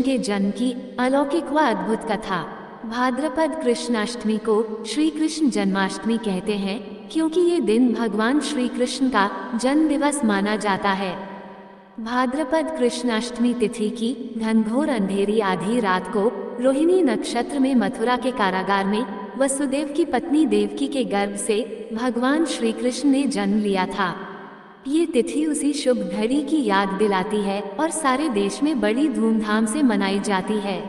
के जन्म की अलौकिक व अद्भुत कथा। भाद्रपद कृष्णाष्टमी को श्री कृष्ण जन्माष्टमी कहते हैं क्योंकि ये दिन भगवान श्री कृष्ण का जन्म दिवस माना जाता है। भाद्रपद कृष्णाष्टमी तिथि की घनघोर अंधेरी आधी रात को रोहिणी नक्षत्र में मथुरा के कारागार में वसुदेव की पत्नी देवकी के गर्भ से भगवान श्री कृष्ण ने जन्म लिया था। ये तिथि उसी शुभ घड़ी की याद दिलाती है और सारे देश में बड़ी धूमधाम से मनाई जाती है।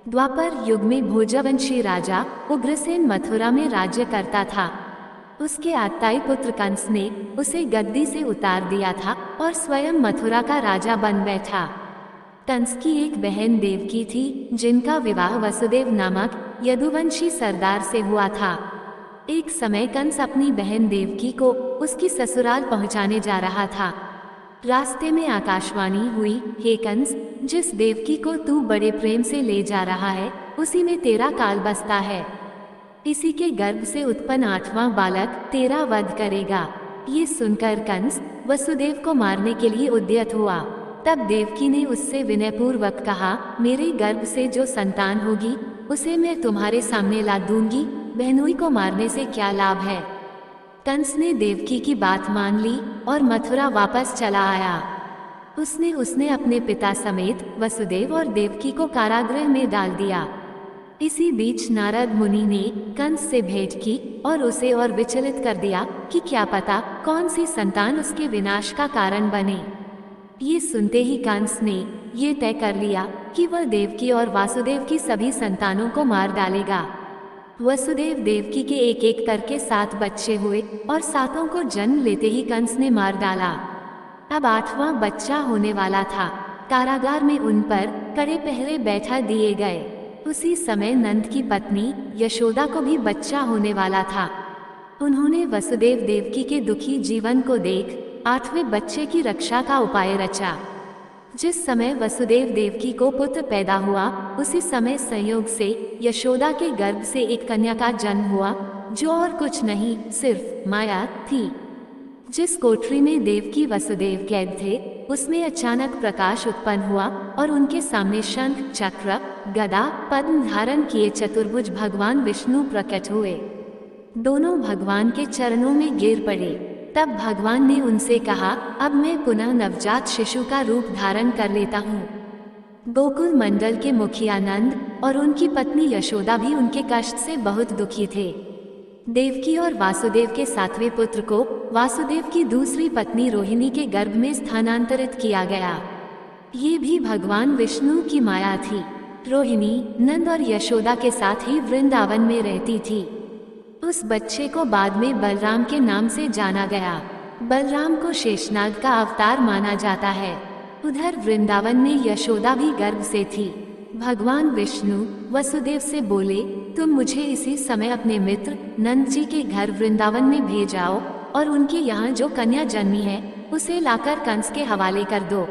द्वापर युग में भोजवंशी राजा उग्रसेन मथुरा में राज्य करता था। उसके आत्ताई पुत्र कंस ने उसे गद्दी से उतार दिया था और स्वयं मथुरा का राजा बन बैठा। कंस की एक बहन देवकी थी जिनका विवाह वसुदेव नामक यदुवंशी सरदार से हुआ था। एक समय कंस अपनी बहन देवकी को उसकी ससुराल पहुंचाने जा रहा था। रास्ते में आकाशवाणी हुई, हे कंस, जिस देवकी को तू बड़े प्रेम से ले जा रहा है उसी में तेरा काल बसता है। इसी के गर्भ से उत्पन्न 8वां बालक तेरा वध करेगा। ये सुनकर कंस वसुदेव को मारने के लिए उद्यत हुआ। तब देवकी ने उससे विनयपूर्वक कहा, मेरे गर्भ से जो संतान होगी उसे मैं तुम्हारे सामने ला दूंगी, बहनोई को मारने से क्या लाभ है। कंस ने देवकी की बात मान ली और मथुरा वापस चला आया। उसने अपने पिता समेत वसुदेव और देवकी को कारागृह में डाल दिया। इसी बीच नारद मुनि ने कंस से भेंट की और उसे और विचलित कर दिया कि क्या पता कौन सी संतान उसके विनाश का कारण बने। ये सुनते ही कंस ने ये तय कर लिया कि वह देवकी और वासुदेव की सभी संतानों को मार डालेगा। वसुदेव देवकी के एक एक करके 7 बच्चे हुए और सातों को जन्म लेते ही कंस ने मार डाला। अब 8वां बच्चा होने वाला था। कारागार में उन पर कड़े पहरे बैठा दिए गए। उसी समय नंद की पत्नी यशोदा को भी बच्चा होने वाला था। उन्होंने वसुदेव देवकी के दुखी जीवन को देख 8वें बच्चे की रक्षा का उपाय रचा। जिस समय वसुदेव देवकी को पुत्र पैदा हुआ उसी समय संयोग से यशोदा के गर्भ से एक कन्या का जन्म हुआ जो और कुछ नहीं सिर्फ माया थी। जिस कोठरी में देवकी वसुदेव कैद थे उसमें अचानक प्रकाश उत्पन्न हुआ और उनके सामने शंख, चक्र, गदा, पद्म धारण किए चतुर्भुज भगवान विष्णु प्रकट हुए। दोनों भगवान के चरणों में गिर पड़े। तब भगवान ने उनसे कहा, अब मैं पुनः नवजात शिशु का रूप धारण कर लेता हूँ। गोकुल मंडल के मुखिया नंद और उनकी पत्नी यशोदा भी उनके कष्ट से बहुत दुखी थे। देवकी और वासुदेव के 7वें पुत्र को वासुदेव की दूसरी पत्नी रोहिणी के गर्भ में स्थानांतरित किया गया। ये भी भगवान विष्णु की माया थी। रोहिणी नंद और यशोदा के साथ ही वृंदावन में रहती थी। उस बच्चे को बाद में बलराम के नाम से जाना गया। बलराम को शेषनाग का अवतार माना जाता है। उधर वृंदावन में यशोदा भी गर्भ से थी। भगवान विष्णु वसुदेव से बोले, तुम मुझे इसी समय अपने मित्र नंद जी के घर वृंदावन में भेजाओ और उनके यहाँ जो कन्या जन्मी है उसे लाकर कंस के हवाले कर दो।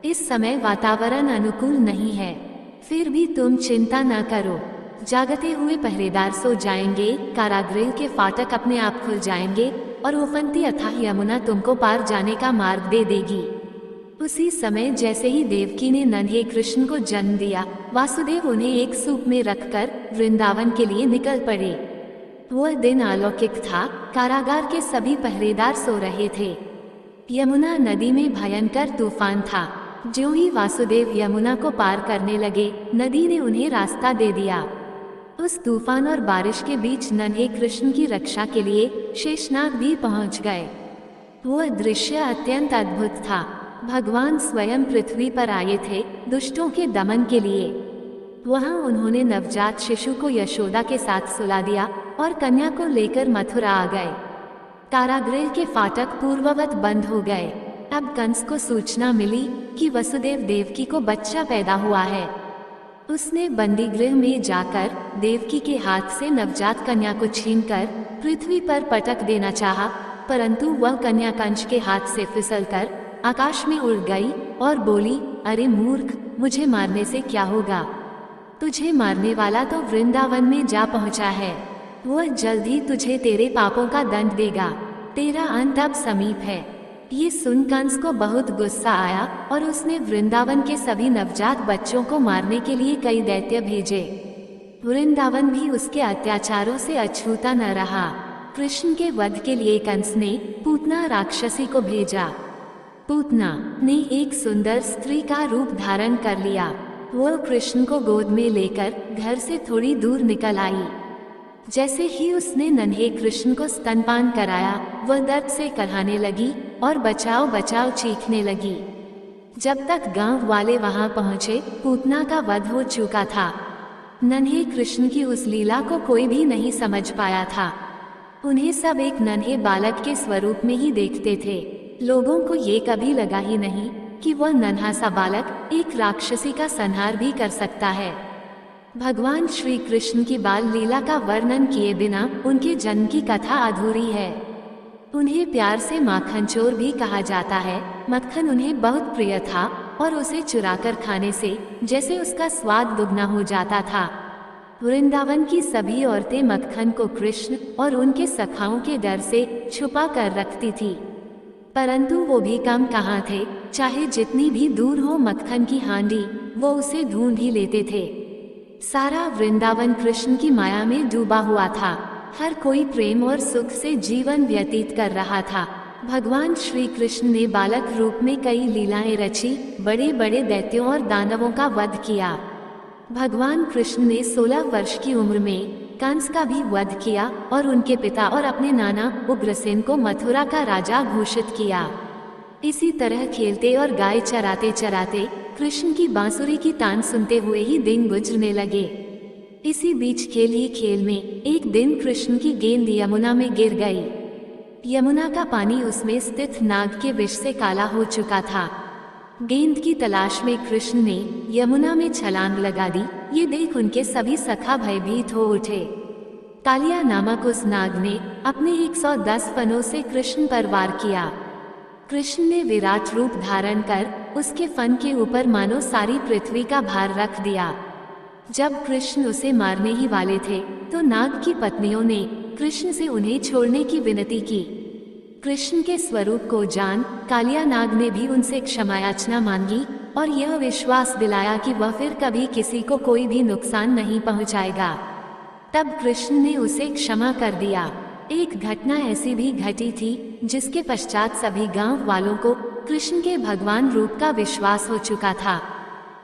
इस समय वातावरण अनुकूल नहीं है, फिर भी तुम चिंता न करो। जागते हुए पहरेदार सो जाएंगे, कारागृह के फाटक अपने आप खुल जाएंगे और उफनती अथाह यमुना तुमको पार जाने का मार्ग दे देगी। उसी समय जैसे ही देवकी ने नन्हे कृष्ण को जन्म दिया, वासुदेव उन्हें एक सूप में रखकर वृंदावन के लिए निकल पड़े। वह दिन अलौकिक था। कारागार के सभी पहरेदार सो रहे थे। यमुना नदी में भयंकर तूफान था। ज्यों ही वासुदेव यमुना को पार करने लगे, नदी ने उन्हें रास्ता दे दिया। उस तूफान और बारिश के बीच नन्हे कृष्ण की रक्षा के लिए शेषनाग भी पहुंच गए। वह दृश्य अत्यंत अद्भुत था। भगवान स्वयं पृथ्वी पर आए थे दुष्टों के दमन के लिए। वहां उन्होंने नवजात शिशु को यशोदा के साथ सुला दिया और कन्या को लेकर मथुरा आ गए। कारागृह के फाटक पूर्ववत बंद हो गए। अब कंस को सूचना मिली कि वसुदेव देवकी को बच्चा पैदा हुआ है। उसने बंदी गृह में जाकर देवकी के हाथ से नवजात कन्या को छीनकर पृथ्वी पर पटक देना चाहा, परंतु वह कन्या कंस के हाथ से फिसलकर आकाश में उड़ गई और बोली, अरे मूर्ख, मुझे मारने से क्या होगा? तुझे मारने वाला तो वृंदावन में जा पहुंचा है। वह जल्द ही तुझे तेरे पापों का दंड देगा। तेरा अंत अब समीप है। ये सुन कंस को बहुत गुस्सा आया और उसने वृंदावन के सभी नवजात बच्चों को मारने के लिए कई दैत्य भेजे। वृंदावन भी उसके अत्याचारों से अछूता न रहा। कृष्ण के वध के लिए कंस ने पूतना राक्षसी को भेजा। पूतना ने एक सुंदर स्त्री का रूप धारण कर लिया। वह कृष्ण को गोद में लेकर घर से थोड़ी दूर निकल आई। जैसे ही उसने नन्हे कृष्ण को स्तनपान कराया, वह दर्द से कराहने लगी और बचाओ बचाओ चीखने लगी। जब तक गांव वाले वहां पहुंचे, पूतना का वध हो चुका था। नन्हे कृष्ण की उस लीला को कोई भी नहीं समझ पाया था। उन्हें सब एक नन्हे बालक के स्वरूप में ही देखते थे। लोगों को ये कभी लगा ही नहीं कि वह नन्हा सा बालक एक राक्षसी का संहार भी कर सकता है। भगवान श्री कृष्ण की बाल लीला का वर्णन किए बिना उनके जन्म की कथा अधूरी है। उन्हें प्यार से माखन चोर भी कहा जाता है। मक्खन उन्हें बहुत प्रिय था और उसे चुराकर खाने से जैसे उसका स्वाद दुगना हो जाता था। वृंदावन की सभी औरतें मक्खन को कृष्ण और उनके सखाओं के डर से छुपा कर रखती थी, परंतु वो भी कम कहाँ थे। चाहे जितनी भी दूर हो मक्खन की हांडी, वो उसे ढूंढ ही लेते थे। सारा वृंदावन कृष्ण की माया में डूबा हुआ था। हर कोई प्रेम और सुख से जीवन व्यतीत कर रहा था। भगवान श्री कृष्ण ने बालक रूप में कई लीलाएं रची, बड़े बड़े दैत्यों और दानवों का वध किया। भगवान कृष्ण ने 16 वर्ष की उम्र में कंस का भी वध किया और उनके पिता और अपने नाना उग्रसेन को मथुरा का राजा घोषित किया। इसी तरह खेलते और गाय चराते चराते कृष्ण की बांसुरी की तान सुनते हुए ही दिन गुजरने लगे। इसी बीच खेल ही खेल में एक दिन कृष्ण की गेंद यमुना में गिर गई। यमुना का पानी उसमें स्थित नाग के विष से काला हो चुका था। गेंद की तलाश में कृष्ण ने यमुना में छलांग लगा दी। ये देख उनके सभी सखा भयभीत हो उठे। कालिया नामक उस नाग ने अपने 110 फनों से कृष्ण पर वार किया। कृष्ण ने विराट रूप धारण कर उसके फन के ऊपर मानो सारी पृथ्वी का भार रख दिया। जब कृष्ण उसे मारने ही वाले थे तो नाग की पत्नियों ने कृष्ण से उन्हें छोड़ने की विनती की। कृष्ण के स्वरूप को जान कालिया नाग ने भी उनसे क्षमायाचना मांगी और यह विश्वास दिलाया कि वह फिर कभी किसी को कोई भी नुकसान नहीं पहुंचाएगा। तब कृष्ण ने उसे क्षमा कर दिया। एक घटना ऐसी भी घटी थी जिसके पश्चात सभी गांव वालों को कृष्ण के भगवान रूप का विश्वास हो चुका था।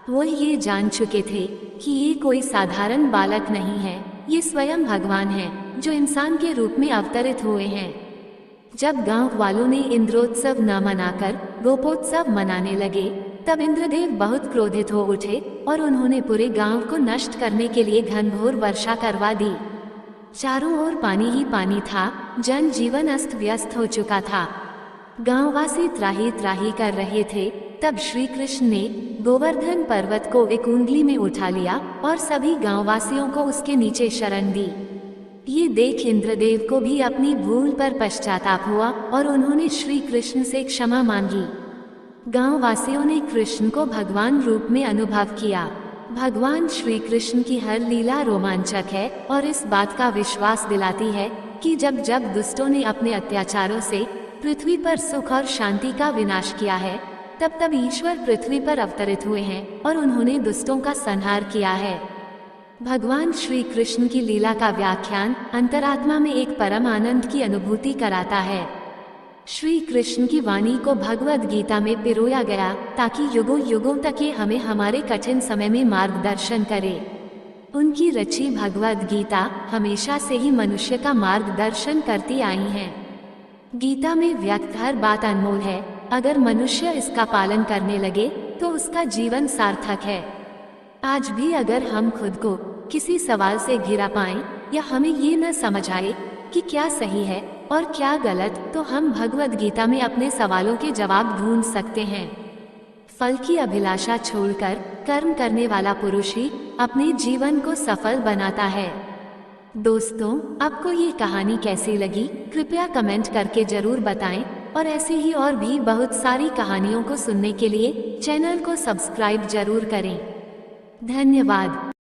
वो ये जान चुके थे कि ये कोई साधारण बालक नहीं है, ये स्वयं भगवान है जो इंसान के रूप में अवतरित हुए हैं। जब गांव वालों ने इंद्रोत्सव न मनाकर गोपोत्सव मनाने लगे, तब इंद्रदेव बहुत क्रोधित हो उठे और उन्होंने पूरे गांव को नष्ट करने के लिए घनघोर वर्षा करवा दी। चारों ओर पानी ही पानी था, जन जीवन अस्त व्यस्त हो चुका था। गांववासी त्राही त्राही कर रहे थे। तब श्री कृष्ण ने गोवर्धन पर्वत को एक उंगली में उठा लिया और सभी गांववासियों को उसके नीचे शरण दी। ये देख इंद्रदेव को भी अपनी भूल पर पश्चाताप हुआ और उन्होंने श्री कृष्ण से क्षमा मांगी। गांववासियों ने कृष्ण को भगवान रूप में अनुभव किया। भगवान श्री कृष्ण की हर लीला रोमांचक है और इस बात का विश्वास दिलाती है कि जब जब दुष्टों ने अपने अत्याचारों से पृथ्वी पर सुख और शांति का विनाश किया है, तब तब ईश्वर पृथ्वी पर अवतरित हुए हैं और उन्होंने दुष्टों का संहार किया है। भगवान श्री कृष्ण की लीला का व्याख्यान अंतरात्मा में एक परम आनंद की अनुभूति कराता है। श्री कृष्ण की वाणी को भगवद गीता में पिरोया गया ताकि युगों युगों तक ये हमें हमारे कठिन समय में मार्गदर्शन करे। उनकी रची भगवद गीता हमेशा से ही मनुष्य का मार्गदर्शन करती आई है। गीता में व्यक्त हर बात अनमोल है। अगर मनुष्य इसका पालन करने लगे तो उसका जीवन सार्थक है। आज भी अगर हम खुद को किसी सवाल से घिरा पाएं या हमें ये न समझ आए कि क्या सही है और क्या गलत, तो हम भगवद गीता में अपने सवालों के जवाब ढूंढ सकते हैं। फल की अभिलाषा छोड़कर कर्म करने वाला पुरुष ही अपने जीवन को सफल बनाता है। दोस्तों, आपको ये कहानी कैसी लगी? कृपया कमेंट करके जरूर बताएं और ऐसे ही और भी बहुत सारी कहानियों को सुनने के लिए चैनल को सब्सक्राइब जरूर करें। धन्यवाद।